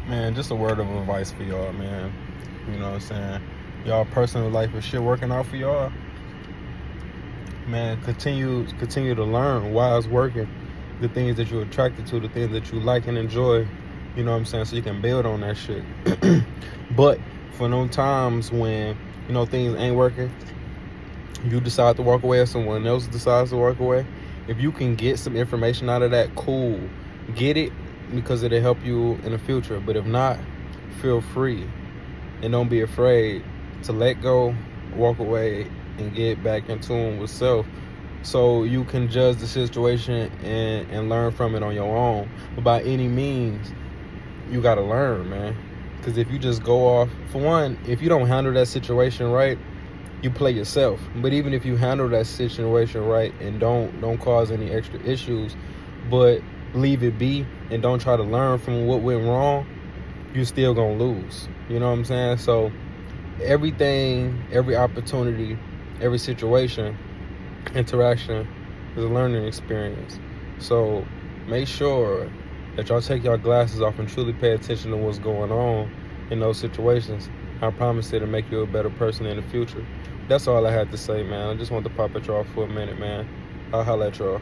Man, just a word of advice for y'all, man. You know what I'm saying? Y'all personal life is shit working out for y'all. Man, continue to learn why it's working. The things that you're attracted to, the things that you like and enjoy. You know what I'm saying? So you can build on that shit. But for those times when, things ain't working, you decide to walk away or someone else decides to walk away, if you can get some information out of that, cool. Get it because it'll help you in the future. But if not, feel free and don't be afraid to let go, walk away, and get back in tune with self so you can judge the situation and learn from it on your own. But by any means, you got to learn, man. Because if you just go off, for one, if you don't handle that situation right, you play yourself. But even if you handle that situation right and don't cause any extra issues, but leave it be and don't try to learn from what went wrong, you still gonna lose. You know what I'm saying? So everything, every opportunity, every situation, interaction is a learning experience. So make sure that y'all take y'all glasses off and truly pay attention to what's going on in those situations. I promise it'll make you a better person in the future. That's all I had to say, man. I just want to pop at y'all for a minute, man. I'll holla at y'all.